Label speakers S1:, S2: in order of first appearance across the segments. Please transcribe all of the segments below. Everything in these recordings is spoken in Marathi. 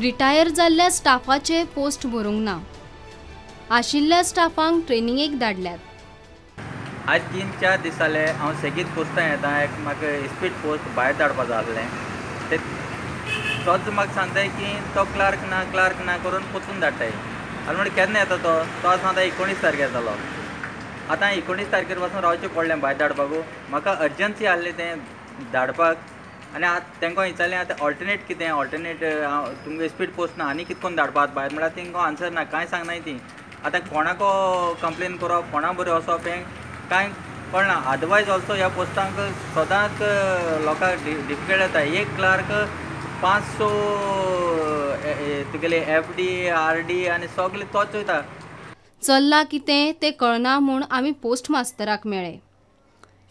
S1: रिटायर जाल्ल्या स्टाफाचे पोस्ट भरूंक ना, आशिल्ल्या स्टाफांक ट्रेनिंगेक धाडल्यात.
S2: आज 3-4 दीस जाले हांव सेगीत पोस्टां येता. एक म्हाका स्पीड पोस्ट भायर धाडपा जाय आसलें. ते तोच म्हाका सांगताय की तो क्लार्क ना करून पोचून धाडटाय. आनी म्हणल्यार केन्ना येता तो आज सांगता 19 तारखेर जालो. आतां 19 तारखेर पासून रावचें पडलें भायर धाडपाकू. म्हाका अर्जंसी आहलें तें धाडपाक. आनी आतां तांकां विचारलें आतां ऑल्टरनेट कितें तुमगे स्पीड पोस्ट ना आनी कितकोन धाडपाक भायर म्हळ्यार तांकां आन्सर ना, कांय सांगनाय ती. आतां कोणाको कंप्लेन करप, कोणा बरें वचप हें कांय कळना. अदरवायज ऑल्सो ह्या पोस्टांक सदांच लोकांक डिफिकल्ट येता. एक क्लार्क 500 तुगेले FD RD आनी सगळे तोच वयता.
S1: चल्लां कितें तें कळना म्हूण आमी पोस्ट मास्तराक मेळ्ळे.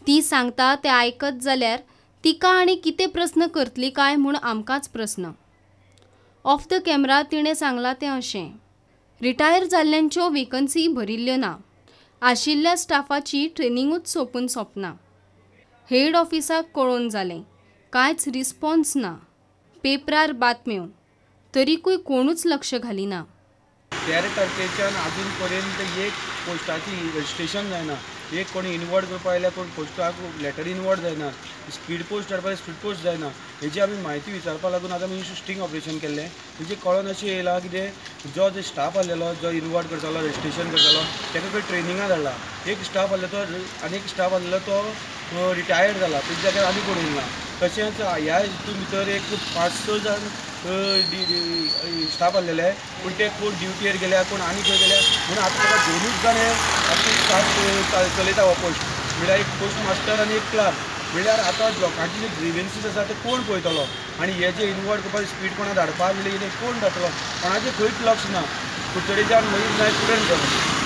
S1: ती सांगता तें आयकत जाल्यार तिका आनी कितें प्रस्न करतली काय म्हूण आमकांच प्रस्न. ऑफ द कॅमेरा तिणें सांगलां तें अशें: रिटायर जाल्ल्यांच्यो वेकन्सी भरिल्ल्यो ना, आशिल्ल्या स्टाफाची ट्रेनिंगूच सोंपना. हेड ऑफिसाक कळोवन जालें, कांयच रिस्पॉन्स ना. पेपरार बातम्यो, तरीकूय कोणूच लक्ष घालिना.
S3: 13 तारखेच्यान अजून पर्यंत एक पोस्टाची रजिस्ट्रेशन जायना. एक कोणी इनवर्ड करपा आयल्यार कोण पोस्टाक लेटर इनवर्ड जायना. स्पीड पोस्ट धाडपाक स्पीड पोस्ट जायना. हेजी आमी म्हायती विचारपा लागून आतां आमी स्टिंग ऑपरेशन केल्लें. तेजें कळोन अशें येयलां कितें जो स्टाफ आहलेलो जो इनवर्ड करतालो रजिस्ट्रेशन करतालो ताका खंय ट्रेनिंगाक धाडला. एक स्टाफ आहलो तो आनी एक स्टाफ आहलेलो तो रिटायर्ड जाला. तेजे जाग्यार आनी कोण येयना. तशेंच ह्या हितून भितर एक 5-6 जाण स्टाफ आहलेले, पूण ते कोण ड्युटीर गेल्या कोण आनी खंय गेल्या म्हणून आतां ताका दोनूच जाण स्टाफ चलयता हो पोस्ट. म्हणल्यार एक पोस्ट मास्टर आनी एक क्लार्क. म्हणल्यार आतां लोकांचे जे ग्रिवेन्सीस आसा ते कोण पळयतलो आनी हे जे इनवर्ड करपाक स्पीड कोणा धाडपाक गेले कोण धाडटलो. कोणाचें खंयच लक्ष ना. कुडचडेच्यान मनीस जाय स्टुडंट जालो.